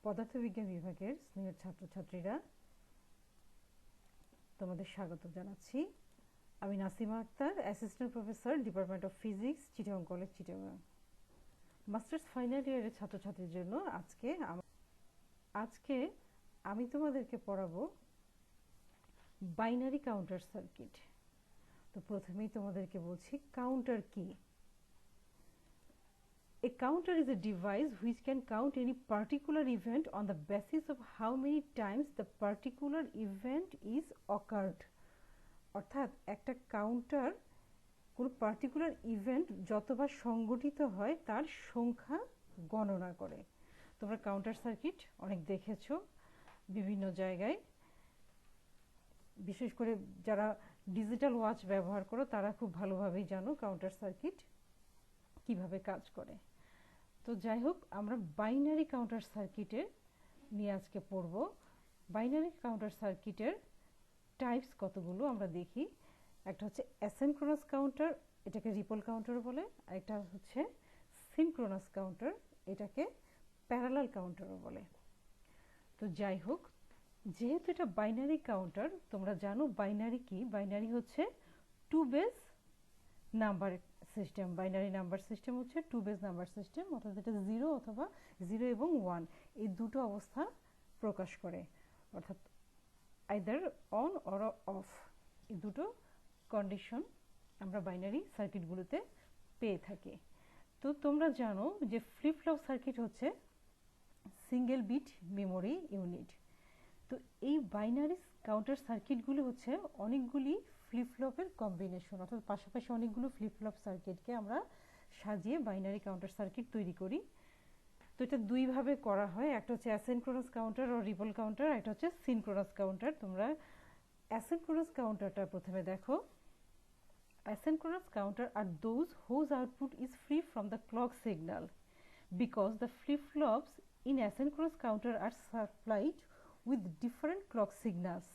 পদার্থবিজ্ঞান বিভাগের স্নেহের ছাত্রছাত্রীরা, তোমাদের স্বাগত জানাচ্ছি। আমি Nasima Akter, assistant professor, department of physics, Chittagong college, Chittagong. Masters final ইয়ারের ছাত্রছাত্রীর জন্য আজকে আমি তোমাদেরকে পড়াবো বাইনারি কাউন্টার সার্কিট। তো প্রথমেই তোমাদেরকে বলছি কাউন্টার কি। A counter is a device which can count any particular event on the basis of how many times the particular event is occurred. অর্থাৎ একটা কাউন্টার কোনো পার্টিকুলার ইভেন্ট যতবার সংঘটিত হয় তার সংখ্যা গণনা করে। তোমরা কাউন্টার সার্কিট অনেক দেখেছো বিভিন্ন জায়গায়, বিশেষ করে যারা ডিজিটাল ওয়াচ ব্যবহার করো তারা খুব ভালোভাবেই জানো কাউন্টার সার্কিট কিভাবে কাজ করে। তো যাই হোক, আমরা বাইনারি কাউন্টার সার্কিটের নিয়ে আজকে পড়ব। বাইনারি কাউন্টার সার্কিটের টাইপস কতগুলো আমরা দেখি। একটা হচ্ছে অ্যাসিনক্রোনাস কাউন্টার, এটাকে রিপল কাউন্টারও বলে। একটা হচ্ছে সিনক্রোনাস কাউন্টার, এটাকে প্যারালাল কাউন্টারও বলে। তো যাই হোক, যেহেতু এটা বাইনারি কাউন্টার, তোমরা জানো বাইনারি কি। বাইনারি হচ্ছে two base number system. Binary number system হচ্ছে টু বেস নাম্বার সিস্টেম, অর্থাৎ এটা জিরো অথবা জিরো এবং ওয়ান এই দুটো অবস্থা প্রকাশ করে, অর্থাৎ আইদার অন অর অফ, এই দুটো কন্ডিশন আমরা বাইনারি সার্কিটগুলোতে পেয়ে থাকি। তো তোমরা জানো যে ফ্লিপ ফ্লপ সার্কিট হচ্ছে সিঙ্গেল বিট মেমোরি ইউনিট। তো এই বাইনারি কাউন্টার সার্কিটগুলো হচ্ছে অনেকগুলি ফ্লিপ ফ্লপের কম্বিনেশন, অর্থাৎ পাশাপাশি অনেকগুলো ফ্লিপ ফ্লপ সার্কিটকে আমরা সাজিয়ে বাইনারি কাউন্টার সার্কিট তৈরি করি। তো এটা দুইভাবে করা হয়, একটা হচ্ছে অ্যাসিনক্রোনাস কাউন্টার ও রিপল কাউন্টার, একটা হচ্ছে সিনক্রোনাস কাউন্টার। তোমরা অ্যাসিনক্রোনাস কাউন্টারটা প্রথমে দেখো। Asynchronous counter are those whose output is free from the clock signal, because the flip-flops in asynchronous counter are supplied with different clock signals.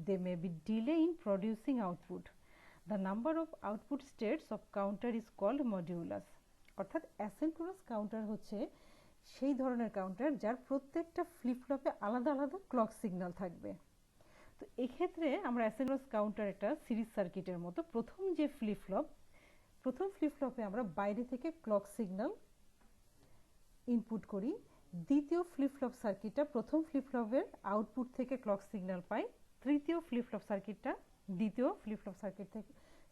They may be delay in producing output. The number of output states of counter is called modulus. অর্থাৎ asynchronous counter হচ্ছে সেই ধরনের counter যার প্রত্যেকটা flip ফ্লপে আলাদা আলাদা clock signal থাকবে। তো এক্ষেত্রে আমরা অ্যাসিনক্রোনাস কাউন্টার একটা সিরিজ সার্কিটের মতো। প্রথম ফ্লিপ ফ্লপে আমরা বাইরে থেকে ক্লক সিগন্যাল ইনপুট করি। দ্বিতীয় ফ্লিপ ফ্লপ সার্কিটটা প্রথম ফ্লিপ ফ্লপের আউটপুট থেকে ক্লক সিগন্যাল পাই। তৃতীয় ফ্লিপ ফ্লপ সার্কিটটা দ্বিতীয় ফ্লিপ ফ্লপ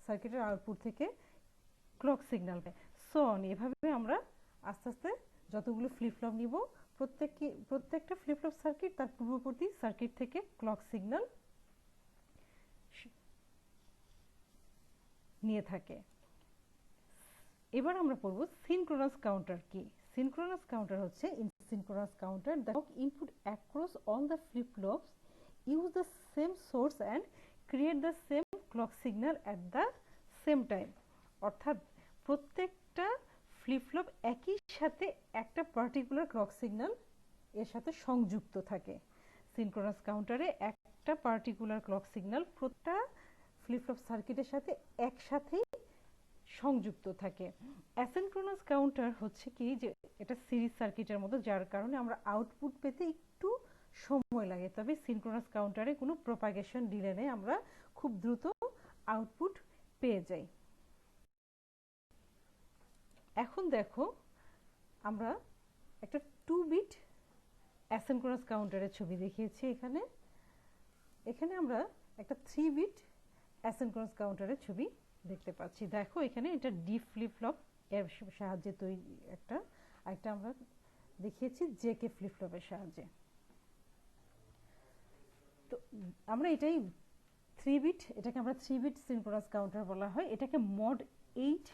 সার্কিটের আউটপুট থেকে clock signal pi. So on, এভাবে আমরা আস্তে আস্তে যতগুলো ফ্লিপ ফ্লপ নিব, প্রত্যেকটা ফ্লিপ ফ্লপ সার্কিট তার পূর্ববর্তী সার্কিট থেকে ক্লক সিগন্যাল নিয়ে থাকে। এবার আমরা পড়ব সিনক্রোনাস কাউন্টার কি। সিনক্রোনাস কাউন্টার হচ্ছে synchronous counter that input across all the flip flops use the same source and create the same clock signal at the same time. অর্থাৎ প্রত্যেকটা ফ্লিপ ফ্লপ একই সাথে একটা পার্টিকুলার ক্লক সিগন্যাল এর সাথে সংযুক্ত থাকে। সিনক্রোনাস কাউন্টারে একটা পার্টিকুলার ক্লক সিগন্যাল প্রত্যেকটা ফ্লিপ ফ্লপ সার্কিটের সাথে একসাথেই সংযুক্ত থাকে। অ্যাসিনক্রোনাস কাউন্টার হচ্ছে কি, যে এটা সিরিজ সার্কিটের মতো, যার কারণে আমরা আউটপুট পেতে একটু সময় লাগে। তবে সিনক্রোনাস কাউন্টারে কোনো প্রপাগেশন ডিলে নেই, আমরা খুব দ্রুত আউটপুট পেয়ে যাই। এখন দেখো, আমরা একটা 2 বিট অ্যাসিনক্রোনাস কাউন্টারের ছবি দেখিয়েছি। এখানে আমরা একটা 3 বিট অ্যাসিনক্রোনাস কাউন্টারের ছবি দেখতে পাচ্ছি। দেখো, এখানে এটা ডি ফ্লিপ ফ্লপ এর সাহায্যে তৈরি একটা আমরা দেখিয়েছি জেকে ফ্লিপ ফ্লপের সাহায্যে। তো আমরা এটাকে আমরা 3 বিট সিনক্রোনাস কাউন্টার বলা হয়। এটাকে মড 8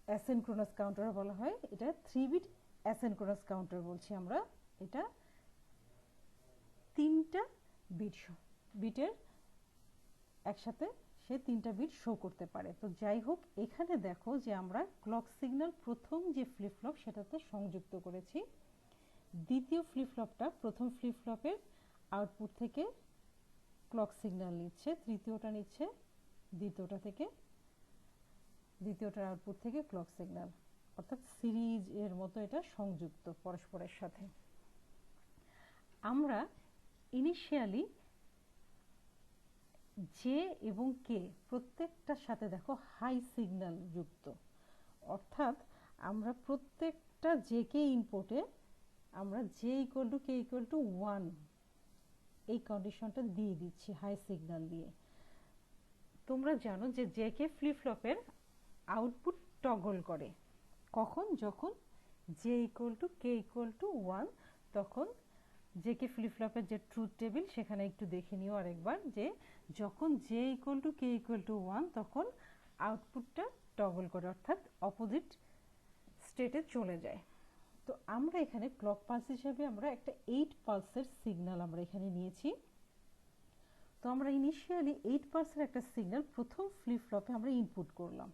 অ্যাসিনক্রোনাস কাউন্টার বলা হয়। এটা 3 বিট অ্যাসিনক্রোনাস কাউন্টার বলছি আমরা। এটা 3টা বিটের একসাথে সে 3টা বিট শো করতে পারে। তো যাই হোক, এখানে দেখো যে আমরা ক্লক সিগন্যাল প্রথম যে ফ্লিপ ফ্লপ সেটাতে সংযুক্ত করেছি। দ্বিতীয় ফ্লিপ ফ্লপটা প্রথম ফ্লিপ ফ্লপের আউটপুট থেকে ক্লক সিগন্যাল নিচ্ছে, তৃতীয়টা নিচ্ছে দ্বিতীয়টার আউটপুট থেকে ক্লক সিগন্যাল। অর্থাৎ সিরিজ এর মতো এটা সংযুক্ত পরস্পরের সাথে। আমরা ইনিশিয়ালি জে এবং কে প্রত্যেকটার সাথে দেখো হাই সিগন্যাল যুক্ত, অর্থাৎ আমরা প্রত্যেকটা জে কে ইনপুটে আমরা J equal to K equal to 1 এই কন্ডিশনটা দিয়ে দিচ্ছি হাই সিগন্যাল দিয়ে। তোমরা জানো যে জে কে ফ্লিপ ফ্লপের আউটপুট টগল করে কখন, যখন J equal to K equal to 1, তখন জে কে ফ্লিপ ফ্লপের যে ট্রুথ টেবিল সেখানে একটু দেখে নিও আরেকবার, যে যখন J equal to K equal to 1 তখন আউটপুটটা টগল করে, অর্থাৎ অপোজিট স্টেটে চলে যায়। তো আমরা এখানে ক্লক পালস হিসাবে আমরা একটা 8 পালসের সিগন্যাল আমরা এখানে নিয়েছি। তো আমরা ইনিশিয়ালি 8 পালসের একটা সিগন্যাল প্রথম ফ্লিপ ফ্লপে আমরা ইনপুট করলাম।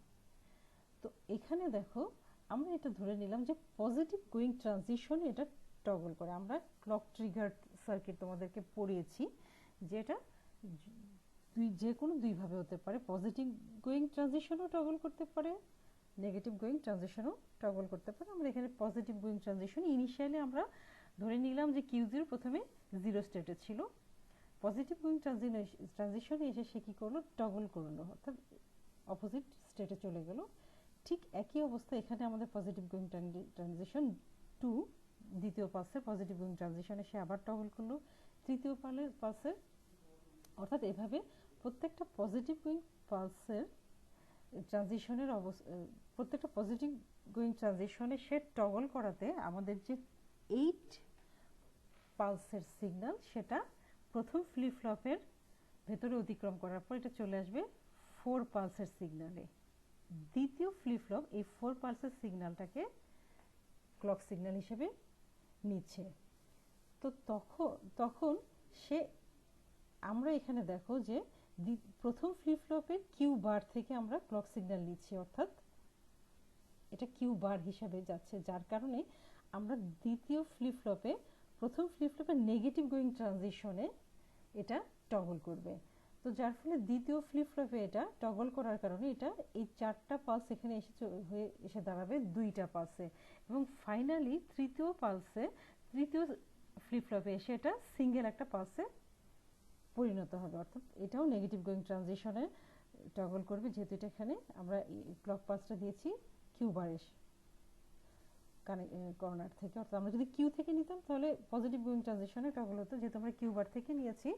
তো এখানে দেখো আমরা এটা ধরে নিলাম যে পজিটিভ গোয়িং ট্রানজিশন এটা টগল করে। আমরা ক্লক ট্রিগার সার্কিট তোমাদেরকে পড়িয়েছি, যেটা যে কোনো দুইভাবে হতে পারে, পজিটিভ গোয়িং ট্রানজিশনও টগল করতে পারে, নেগেটিভ গোয়িং ট্রানজিশনও টগল করতে পারে। আমরা এখানে পজিটিভ গোয়িং ট্রানজিশন ইনিশিয়ালি আমরা ধরে নিলাম যে Q0 প্রথমে 0 স্টেটে ছিল, পজিটিভ গোয়িং ট্রানজিশনে এসে সে কী করলো, টগল করলো, অর্থাৎ অপোজিট স্টেটে চলে গেল। ঠিক একই অবস্থা এখানে আমাদের পজিটিভ গোয়িং ট্রানজিশন 2 দ্বিতীয় পালসের পজিটিভ গোয়িং ট্রানজিশনে সে আবার টগল করলো তৃতীয় পালসের, অর্থাৎ এভাবে প্রত্যেকটা পজিটিভ গোয়িং পালসের ট্রানজিশনের প্রত্যেকটা পজিটিভ গোয়িং ট্রানজিশনে সে টগল করাতে আমাদের যে 8 পালসের সিগন্যাল সেটা প্রথম ফ্লিপ ফ্লপের ভেতরে অতিক্রম করার পর এটা চলে আসবে 4 পালসের সিগন্যালে। দ্বিতীয় ফ্লিপ ফ্লপ এই 4 পালসের সিগন্যালটাকে ক্লক সিগন্যাল হিসেবে নিচ্ছে। তো তখন সে আমরা এখানে দেখো যে প্রথম ফ্লিপ ফ্লপের কিউ বার থেকে আমরা ক্লক সিগন্যাল নিচ্ছি, অর্থাৎ এটা কিউ বার হিসাবে যাচ্ছে, যার কারণে আমরা দ্বিতীয় ফ্লিপ ফ্লপে প্রথম ফ্লিপ ফ্লপের নেগেটিভ গোয়িং ট্রানজিশনে এটা টগল করবে। তো যার ফলে দ্বিতীয় ফ্লিপ ফ্লপে এটা টগল করার কারণে এটা এই 4টা পালস এখানে এসে দাঁড়াবে 2টা পালসে, এবং ফাইনালি তৃতীয় ফ্লিপ ফ্লপে এসে এটা সিঙ্গেল একটা পালসে পরিণত হবে, অর্থাৎ এটাও নেগেটিভ গোয়িং ট্রানজিশনে টগল করবে, যেহেতু এটা এখানে আমরা ক্লক পালসটা দিয়েছি কিউ বারের কর্নার থেকে। অর্থাৎ আমরা যদি কিউ থেকে নিতাম তাহলে পজিটিভ গোয়িং ট্রানজিশনে টগল হতো, যেহেতু আমরা কিউ বার থেকে নিয়েছি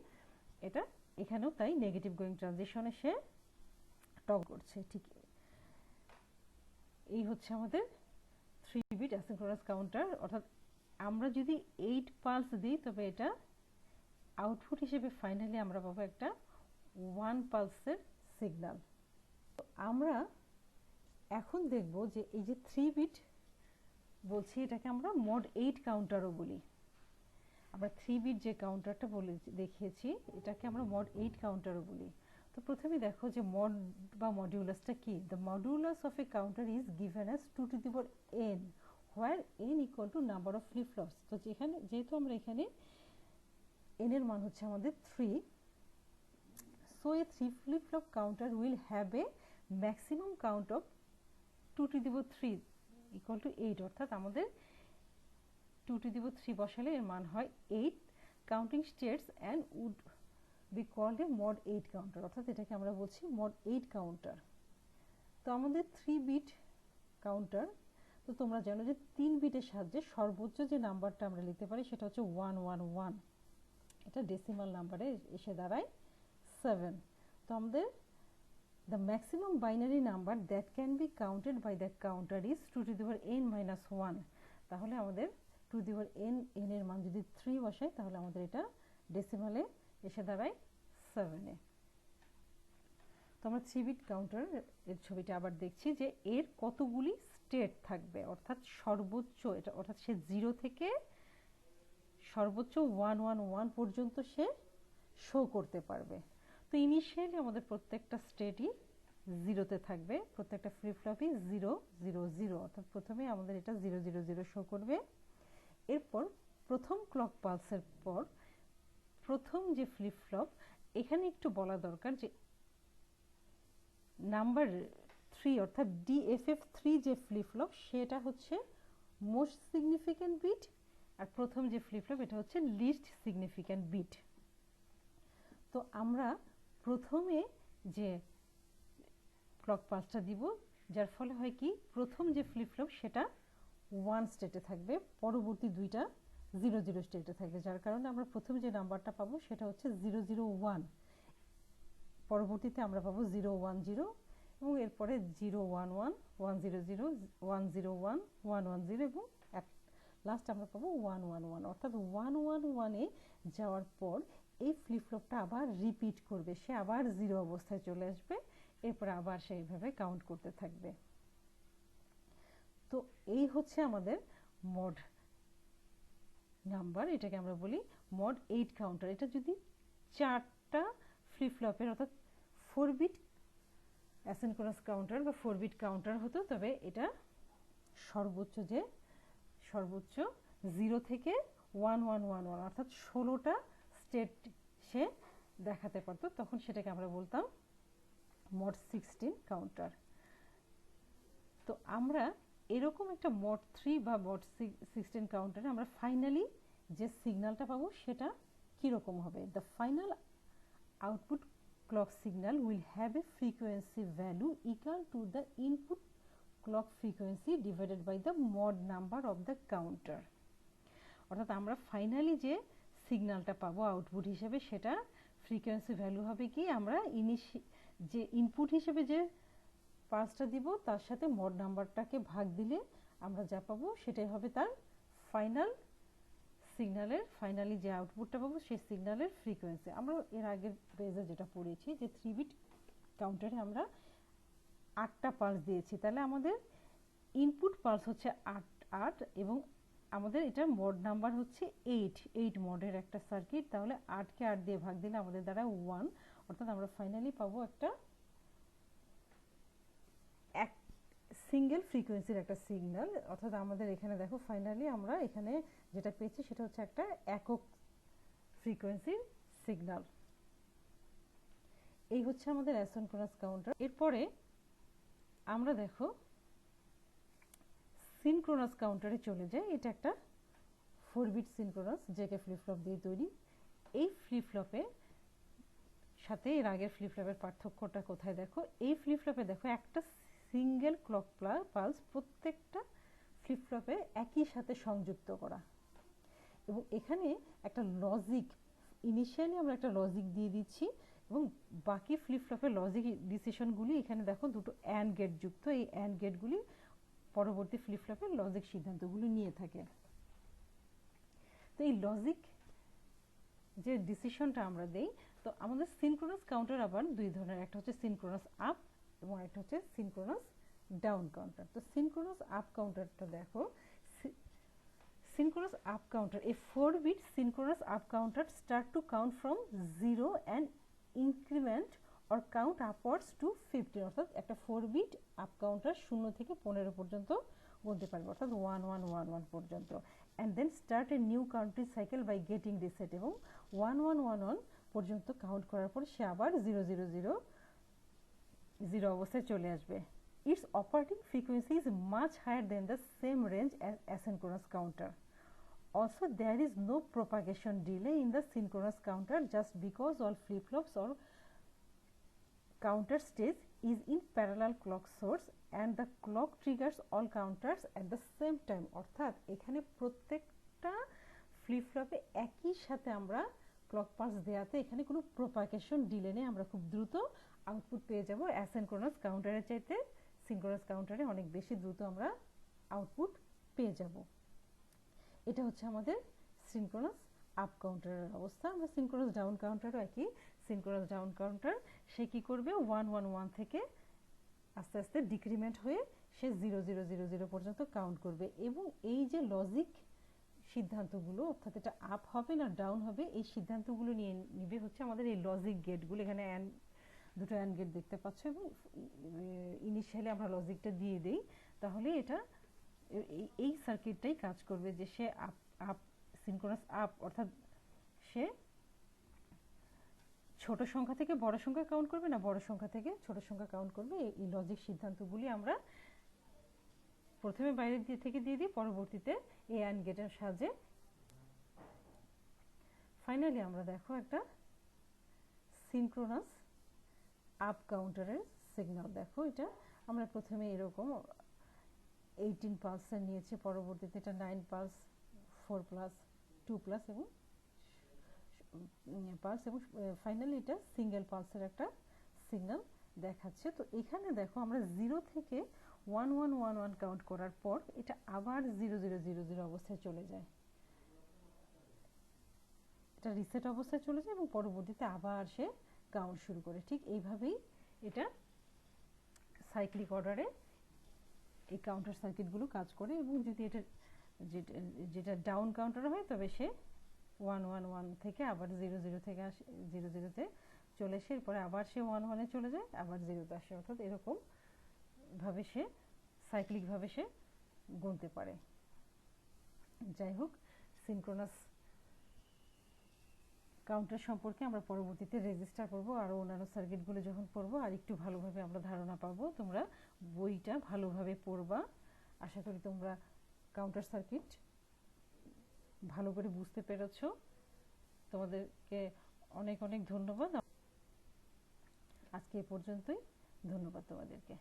এটা এখানেও তাই নেগেটিভ গোয়িং ট্রানজিশনে সে টগল করছে। ঠিক এই হচ্ছে আমাদের 3 বিট অ্যাসিনক্রোনাস কাউন্টার। অর্থাৎ আমরা যদি 8 পালস দিই তবে এটা আউটপুট হিসেবে ফাইনালি আমরা পাবো একটা 1 পালসের সিগন্যাল। তো আমরা এখন দেখব যে এই যে 3 বিট বলছি এটাকে আমরা মড 8 কাউন্টারও বলি। আমরা 3 বিট যে কাউন্টারটা দেখিয়েছি এটাকে আমরা মড 8 কাউন্টারও বলি। তো প্রথমে দেখো যে মড বা মডিউলাসটা কি। The modulus of A counter is given as 2 to the power n where n equal to number of flip flops. তো যেহেতু আমরা এখানে n এর মান হচ্ছে আমাদের 3, so a 3 flip flop counter will have a maximum count of 2 to the power 3 equal to 8, অর্থাৎ আমাদের 2 to the power 3 বসালে এর মান হয় 8 counting states and would be called a mod 8 counter, অর্থাৎ এটাকে আমরা বলছি mod 8 কাউন্টার। তো আমাদের 3 বিট কাউন্টার, তো তোমরা জানো যে 3 বিটের সাহায্যে সর্বোচ্চ যে নাম্বারটা আমরা লিখতে পারি সেটা হচ্ছে 111, এটা ডেসিমাল নাম্বারে এসে দাঁড়ায় 7। তো আমাদের the maximum binary number that can be counted by the counter is 2 to the power n minus 1, তাহলে আমাদের 2 to the power n এর মান যদি 3 বসাই তাহলে আমাদের এটা ডেসিমালে এসে দাঁড়ায় 7 এ। তো আমরা 3 বিট কাউন্টার এর ছবিটা আবার দেখছি যে এর কতগুলি স্টেট থাকবে, অর্থাৎ সর্বোচ্চ এটা, অর্থাৎ সে 0 থেকে সর্বোচ্চ 111 পর্যন্ত সে শো করতে পারবে। তো ইনিশিয়ালি আমাদের প্রত্যেকটা স্টেটই 0তে থাকবে, প্রত্যেকটা ফ্লিপ ফ্লপই 0 0 0, অর্থাৎ প্রথমে আমাদের এটা 0 0 0 শো করবে। এরপর প্রথম ক্লক পালসের পর প্রথম যে ফ্লিপ ফ্লপ, এখানে একটু বলা দরকার যে নাম্বার 3 অর্থাৎ DFF3 যে ফ্লিপ ফ্লপ সেটা হচ্ছে মোস্ট সিগনিফিক্যান্ট বিট, আর প্রথম যে ফ্লিপ ফ্লপ এটা হচ্ছে লিস্ট সিগনিফিক্যান্ট বিট। তো আমরা প্রথমে যে ক্লক পালসটা দিব, যার ফলে হয় কি প্রথম যে ফ্লিপ ফ্লপ সেটা 1 স্টেটে থাকবে, পরবর্তী দুইটা 00 স্টেটে থাকবে, যার কারণে আমরা প্রথম যে নাম্বারটা পাবো সেটা হচ্ছে 001, পরবর্তীতে আমরা পাবো 010 এবং এরপরে 011, 100, 101, 110 এবং লাস্ট আমরা পাবো 111, অর্থাৎ 111-এ যাওয়ার পর এই ফ্লিপ ফ্লপটা আবার রিপিট করবে, সে আবার 0 অবস্থায় চলে আসবে, এরপর আবার সেইভাবে কাউন্ট করতে থাকবে। তো এই হচ্ছে আমাদের মড নাম্বার, এটাকে আমরা বলি মড 8 কাউন্টার। এটা যদি 4টা ফ্লিপ ফ্লপের অর্থাৎ 4 বিট অ্যাসিনক্রোনাস কাউন্টার বা 4 বিট কাউন্টার হতো, তবে এটা সর্বোচ্চ 0 থেকে 1111 অর্থাৎ 16টা স্টেট সে দেখাতে পারতো, তখন সেটাকে আমরা বলতাম মড 16 কাউন্টার। তো আমরা এরকম একটা মড 3 বা মড 16 কাউন্টারে আমরা ফাইনালি যে সিগন্যালটা পাবো সেটা কীরকম হবে। The final output clock signal will have a frequency value equal to the input clock frequency divided by the mod number of the counter। অর্থাৎ আমরা ফাইনালি যে সিগন্যালটা পাবো আউটপুট হিসেবে সেটা ফ্রিকোয়েন্সি ভ্যালু হবে কি, আমরা যে ইনপুট হিসেবে যে পালসটা দিব তার সাথে মড নাম্বারটাকে ভাগ দিলে আমরা যা পাবো সেটাই হবে তার ফাইনাল সিগন্যালের, ফাইনালি যে আউটপুটটা পাবো সেই সিগন্যালের ফ্রিকোয়েন্সি। আমরা এর আগের পেজে যেটা পড়েছি যে 3 বিট কাউন্টারে আমরা 8টা পালস দিয়েছি, তাহলে আমাদের ইনপুট পালস হচ্ছে 8 এবং আমাদের এটা মোড নাম্বার হচ্ছে 8 মডের একটা সার্কিট, তাহলে 8কে 8 দিয়ে ভাগ দিলে আমাদের দ্বারা 1, অর্থাৎ আমরা ফাইনালি পাবো একটা সিঙ্গেল ফ্রিকোয়েন্সির একটা সিগন্যাল। অর্থাৎ আমাদের এখানে দেখো ফাইনালি আমরা এখানে যেটা পেয়েছি সেটা হচ্ছে একটা একক ফ্রিকোয়েন্সির সিগন্যাল। এই হচ্ছে আমাদের অ্যাসিনক্রোনাস কাউন্টার। এরপরে আমরা দেখো সিনক্রোনাস কাউন্টারে চলে যাই। এটা একটা 4 bit synchronous JK flip flop দিয়ে তৈরি। এই ফ্লিপ ফ্লপে সাথে এর আগের ফ্লিপ ফ্লপের পার্থক্যটা কোথায় দেখো, এই ফ্লিপ ফ্লপে দেখো একটা সিঙ্গেল ক্লক পালস প্রত্যেকটা ফ্লিপ ফ্লপে একই সাথে সংযুক্ত করা, এবং এখানে একটা লজিক, ইনিশিয়ালি আমরা একটা লজিক দিয়ে দিচ্ছি এবং বাকি ফ্লিপ ফ্লপের লজিক ডিসিশনগুলি এখানে দেখো দুটো অ্যান্ড গেট যুক্ত, এই অ্যান্ড গেটগুলি পরবর্তী ফ্লিপ ফ্লপের লজিক সিদ্ধান্তগুলি নিয়ে থাকে। তো এই লজিক যে ডিসিশনটা আমরা দেই, তো আমাদের সিনক্রোনাস কাউন্টার আবার দুই ধরনের, একটা হচ্ছে সিনক্রোনাস আপ এবং একটা হচ্ছে সিনক্রোনাস ডাউন কাউন্টার। তো সিনক্রোনাস আপ কাউন্টারটা দেখো, synchronous up counter, a 4 bit synchronous up counter start to count from 0 and increment or count upwards to 15, অর্থাৎ একটা 4 bit up counter 0 থেকে 15 পর্যন্ত গুনতে পারবে, অর্থাৎ 1111 পর্যন্ত, and then start a new counting cycle by getting reset, এবং 1111 পর্যন্ত কাউন্ট করার পর সে আবার 000 অবস্থায় চলে আসবে। Its operating frequency is much higher than the same range as asynchronous counter. Also, there is no propagation delay in the synchronous counter just because all flip-flops or counter stage is in parallel clock source and the clock triggers all counters at the same time। অর্থাৎ এখানে প্রত্যেকটা flip ফ্লপে একই সাথে আমরা clock pulse দেওয়াতে এখানে কোনো propagation delay নেই, আমরা খুব দ্রুত আউটপুট পেয়ে যাব। অ্যাসিনক্রোনাস কাউন্টারের চাইতে সিনক্রোনাস কাউন্টারে অনেক বেশি দ্রুত আমরা আউটপুট পেয়ে যাব। এটা হচ্ছে আমাদের সিনক্রোনাস আপ কাউন্টারের অবস্থা। আমরা সিনক্রোনাস ডাউন কাউন্টারও একই, সিনক্রোনাস ডাউন কাউন্টার সে কি করবে 111 থেকে আস্তে আস্তে ডিক্রিমেন্ট হয়ে সে 0000 পর্যন্ত কাউন্ট করবে, এবং এই যে লজিক সিদ্ধান্তগুলো, অর্থাৎ এটা আপ হবে না ডাউন হবে, এই সিদ্ধান্তগুলো নিয়ে নিবে হচ্ছে আমাদের এই লজিক গেটগুলো। এখানে দুটো অ্যান্ড গেট দেখতে পাচ্ছ, এবং ইনিশিয়ালি আমরা লজিকটা দিয়ে দেই, তাহলে এটা এই সার্কিটটাই কাজ করবে যে সে আপ সিনক্রোনাস আপ, অর্থাৎ সে ছোট সংখ্যা থেকে বড় সংখ্যা কাউন্ট করবে না বড় সংখ্যা থেকে ছোট সংখ্যা কাউন্ট করবে, এই লজিক সিদ্ধান্তগুলি আমরা প্রথমে বাইরের থেকে দিয়ে দিই, পরবর্তীতে এই অ্যান্ড গেটের সাহায্যে। ফাইনালি আমরা দেখো একটা সিনক্রোনাস আপ কাউন্টারের সিগন্যাল। দেখো এটা আমরা প্রথমে এরকম 18 পালসের নিয়েছি, পরবর্তীতে এটা 9 পালস, 4 প্লাস, 2 প্লাস এবং পালস, এবং ফাইনালি এটা সিঙ্গেল পালসের একটা সিগন্যাল দেখাচ্ছে। তো এখানে দেখো আমরা 0 থেকে 1111 কাউন্ট করার পর এটা আবার 0000 অবস্থায় চলে যায়, এটা রিসেট অবস্থায় চলে যায় এবং পরবর্তীতে আবার সে কাউন্ট শুরু করে। ঠিক এইভাবেই এটা সাইক্লিক অর্ডারে এই কাউন্টার সার্কিটগুলো কাজ করে। এবং যদি এটা যেটা ডাউন কাউন্টার হয় তবে সে 111 থেকে আবার 00 থেকে আসে, 00তে চলে আসে, এরপরে আবার সে 11-এ চলে যায়, আবার 0তে আসে। অর্থাৎ এরকম ভাবে সে সাইক্লিকভাবে সে গুনতে পারে। যাই হোক, সিনক্রোনাস কাউন্টার সম্পর্কে আমরা পরবর্তীতে রেজিস্টার করবো, আরও অন্যান্য সার্কিটগুলো যখন পড়বো আর একটু ভালোভাবে আমরা ধারণা পাবো। তোমরা বইটা ভালোভাবে পড়বা, আশা করি তোমরা কাউন্টার সার্কিট ভালো করে বুঝতে পেরেছ। তোমাদেরকে অনেক অনেক ধন্যবাদ। আজকে এ পর্যন্তই, ধন্যবাদ তোমাদেরকে।